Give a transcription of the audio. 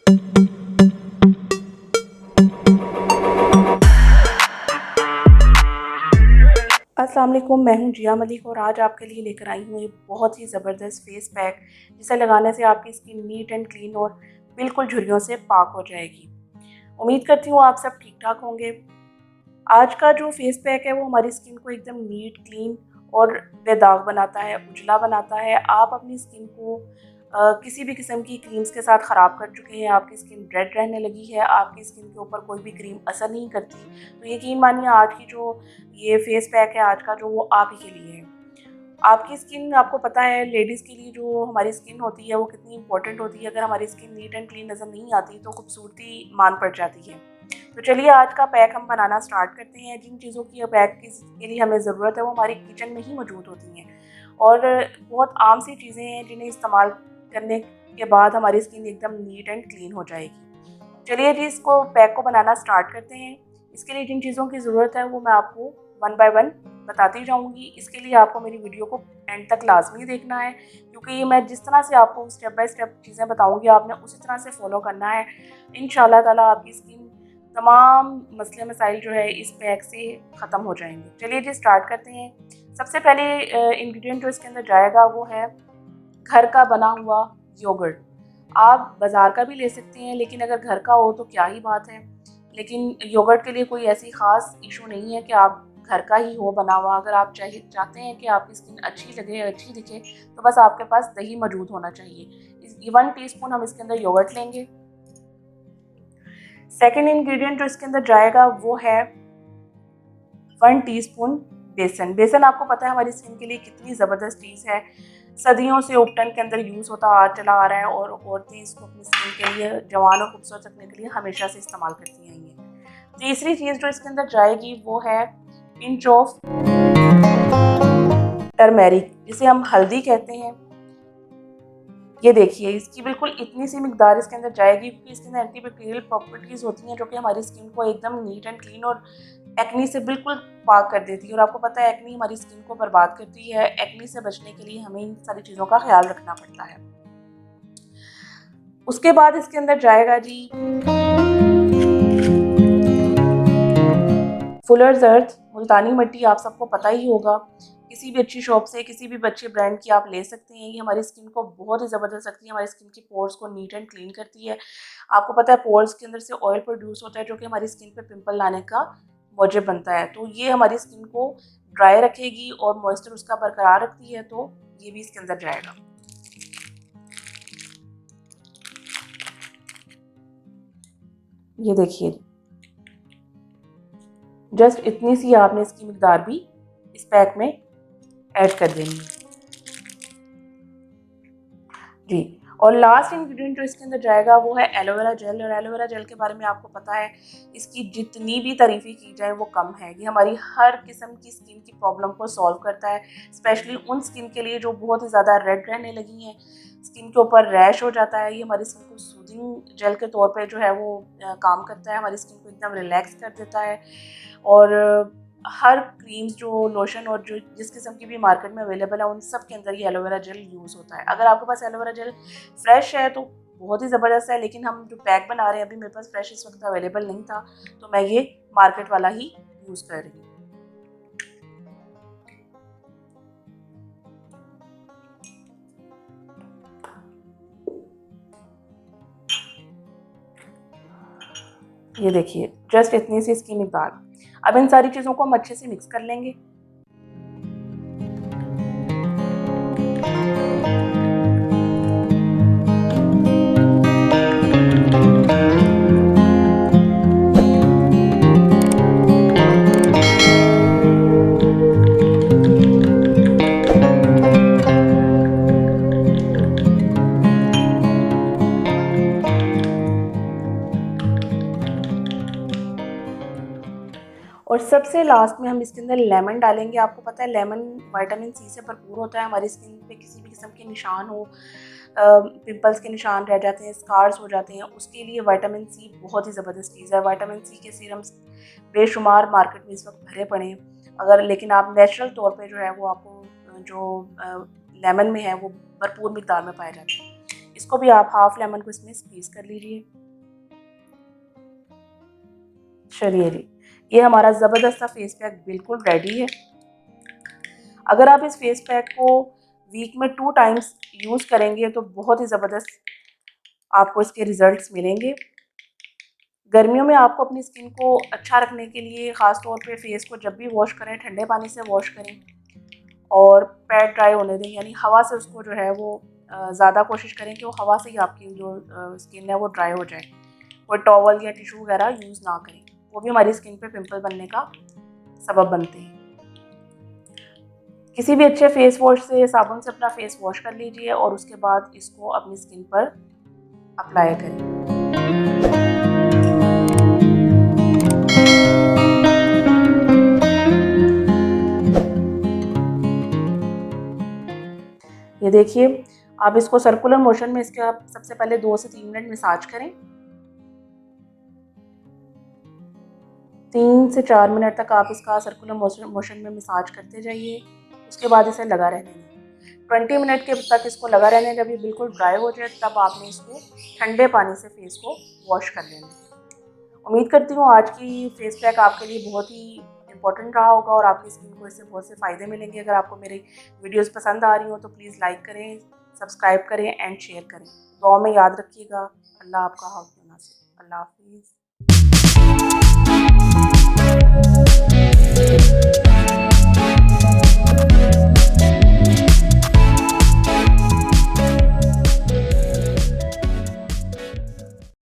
अस्सलाम वालेकुम, मैं हूँ जिया मलिक और आज आपके लिए लेकर आई हूँ एक बहुत ही ज़बरदस्त फेस पैक जिसे लगाने से आपकी स्किन नीट एंड क्लीन और बिल्कुल झुर्रियों से पाक हो जाएगी। उम्मीद करती हूँ आप सब ठीक ठाक होंगे। आज का जो फेस पैक है वो हमारी स्किन को एकदम नीट क्लीन और बेदाग बनाता है, उजला बनाता है। आप अपनी स्किन को किसी भी किस्म की क्रीम्स के साथ ख़राब कर चुके हैं, आपकी स्किन रेड रहने लगी है, आपकी स्किन के ऊपर कोई भी क्रीम असर नहीं करती, तो यकीन मानिए आज की जो ये फेस पैक है आज का जो वो आप ही के लिए है। आपकी स्किन आपको पता है लेडीज़ के लिए जो हमारी स्किन होती है वो कितनी इंपॉर्टेंट होती है। अगर हमारी स्किन नीट एंड क्लीन नज़र नहीं आती तो खूबसूरती मान पड़ जाती है। तो चलिए आज का पैक हम बनाना स्टार्ट करते हैं। जिन चीज़ों की पैक के लिए हमें ज़रूरत है वो हमारी किचन में ही मौजूद होती हैं और बहुत आम सी चीज़ें हैं जिन्हें इस्तेमाल करने के बाद हमारी स्किन एकदम नीट एंड क्लीन हो जाएगी। चलिए जी इसको पैक को बनाना स्टार्ट करते हैं। इसके लिए जिन चीज़ों की ज़रूरत है वो मैं आपको वन बाय वन बताती जाऊंगी। इसके लिए आपको मेरी वीडियो को एंड तक लाजमी देखना है क्योंकि मैं जिस तरह से आपको स्टेप बाय स्टेप चीज़ें बताऊंगी आपने उसी तरह से फॉलो करना है। इंशाल्लाह ताला आपकी स्किन तमाम मसले मसाइल जो है इस पैक से ख़त्म हो जाएंगे। चलिए जी स्टार्ट करते हैं। सबसे पहले इंग्रेडिएंट जो इसके अंदर जाएगा वो है घर का बना हुआ योगर्ट। आप बाज़ार का भी ले सकते हैं लेकिन अगर घर का हो तो क्या ही बात है। लेकिन योगर्ट के लिए कोई ऐसी ख़ास इशू नहीं है कि आप घर का ही हो बना हुआ। अगर आप चाहते हैं कि आपकी स्किन अच्छी लगे, अच्छी दिखे, तो बस आपके पास दही मौजूद होना चाहिए। 1 टीस्पून हम इसके अंदर योगर्ट लेंगे। सेकेंड इंग्रेडिएंट जो इसके अंदर जाएगा वो है 1 टीस्पून बेसन। बेसन आपको पता है हमारी स्किन के लिए कितनी ज़बरदस्त चीज़ है। सदियों से उपटन के अंदर यूज़ होता चला आ रहा है और औरतें इसको अपनी स्किन के लिए जवान और खूबसूरत रखने के लिए हमेशा से इस्तेमाल करती आई हैं। तीसरी चीज़ जो इसके अंदर जाएगी वो है पिंच ऑफ टर्मेरिक, जिसे हम हल्दी कहते हैं। ये देखिए इसकी बिल्कुल इतनी सी मिकदार इसके अंदर जाएगी क्योंकि इसके अंदर एंटीबैक्टीरियल प्रॉपर्टीज़ होती हैं जो कि हमारी स्किन को एकदम नीट एंड क्लीन और एक्नी से बिल्कुल पाक कर देती है। और आपको पता है एक्नी हमारी स्किन को बर्बाद करती है। एक्नी से बचने के लिए हमें इन सारी चीज़ों का ख्याल रखना पड़ता है। उसके बाद इसके अंदर जाएगा जी फुलर्स अर्थ मुल्तानी मिट्टी। आप सबको पता ही होगा, किसी भी अच्छी शॉप से किसी भी अच्छे ब्रांड की आप ले सकते हैं। ये हमारी स्किन को बहुत ही ज़बरदस्त रखती है, हमारी स्किन की पोर्स को नीट एंड क्लीन करती है। आपको पता है पोर्स के अंदर से ऑयल प्रोड्यूस होता है जो कि हमारी स्किन पे पिंपल लाने का मौजब बनता है। तो ये हमारी स्किन को ड्राई रखेगी और मॉइस्चर उसका बरकरार रखती है, तो ये भी इसके अंदर जाएगा। ये देखिए जस्ट इतनी सी आपने इसकी मिकदार भी इस पैक में ऐड कर देनी है जी। और लास्ट इंग्रेडिएंट जो इसके अंदर जाएगा वो है एलोवेरा जेल। और एलोवेरा जेल के बारे में आपको पता है इसकी जितनी भी तारीफ़ी की जाए वो कम है। ये हमारी हर किस्म की स्किन की प्रॉब्लम को सॉल्व करता है, स्पेशली उन स्किन के लिए जो बहुत ही ज़्यादा रेड रहने लगी हैं, स्किन के ऊपर रैश हो जाता है। ये हमारी स्किन को सूदिंग जेल के तौर पर जो है वो काम करता है, हमारी स्किन को एकदम रिलैक्स कर देता है। और हर क्रीम्स जो लोशन और जो जिस किस्म की भी मार्केट में अवेलेबल है उन सब के अंदर ये एलोवेरा जेल यूज़ होता है। अगर आपके पास एलोवेरा जेल फ्रेश है तो बहुत ही ज़बरदस्त है, लेकिन हम जो पैक बना रहे हैं अभी मेरे पास फ्रेश इस वक्त अवेलेबल नहीं था तो मैं ये मार्केट वाला ही यूज़ कर रही हूँ। ये देखिए जस्ट इतनी सी इसकी मिकदार। अब इन सारी चीज़ों को हम अच्छे से मिक्स कर लेंगे। और सबसे लास्ट में हम इसके अंदर लेमन डालेंगे। आपको पता है लेमन विटामिन सी से भरपूर होता है। हमारी स्किन पे किसी भी किस्म के निशान हो, पिंपल्स के निशान रह जाते हैं, स्कार्स हो जाते हैं, उसके लिए विटामिन सी बहुत ही ज़बरदस्त चीज़ है। विटामिन सी के सीरम्स बेशुमार मार्केट में इस वक्त भरे पड़े हैं, अगर लेकिन आप नेचुरल तौर पे जो है वो आपको जो लेमन में है वो भरपूर मिकदार में पाए जाते हैं। इसको भी आप हाफ लेमन को इसमें स्क्वीज़ कर लीजिए। चलिए जी, ये हमारा ज़बरदस्त सा फेस पैक बिल्कुल रेडी है। अगर आप इस फेस पैक को वीक में 2 टाइम्स यूज़ करेंगे तो बहुत ही ज़बरदस्त आपको इसके रिज़ल्ट्स मिलेंगे। गर्मियों में आपको अपनी स्किन को अच्छा रखने के लिए ख़ास तौर पे फेस को जब भी वॉश करें ठंडे पानी से वॉश करें और पैड ड्राई होने दें, यानी हवा से उसको जो है वो ज़्यादा कोशिश करें कि वो हवा से ही आपकी जो स्किन है वो ड्राई हो जाए। कोई टॉवल या टिशू वगैरह यूज़ ना करें, वो भी हमारी स्किन पे पिंपल बनने का सबब बनते हैं। किसी भी अच्छे फेस वॉश से साबुन से अपना फेस वॉश कर लीजिए और उसके बाद इसको अपनी स्किन पर अप्लाई करें। ये देखिए, आप इसको सर्कुलर मोशन में इसके आप सबसे पहले 2 से 3 मिनट मसाज करें। 3 से 4 मिनट तक आप इसका सर्कुलर मोशन में मसाज करते जाइए। उसके बाद इसे लगा रहने दें। 20 मिनट के तक इसको लगा रहने, जब ये बिल्कुल ड्राई हो जाए तब आपने इसको ठंडे पानी से फेस को वॉश कर लेना। उम्मीद करती हूँ आज की फेस पैक आपके लिए बहुत ही इंपॉर्टेंट रहा होगा और आपकी स्किन को इससे बहुत से फ़ायदे मिलेंगे। अगर आपको मेरी वीडियोस पसंद आ रही हो तो प्लीज़ लाइक करें, सब्सक्राइब करें एंड शेयर करें। दुआ में याद रखिएगा। अल्लाह आपका हाफ़िज़। अल्लाह हाफ़िज़।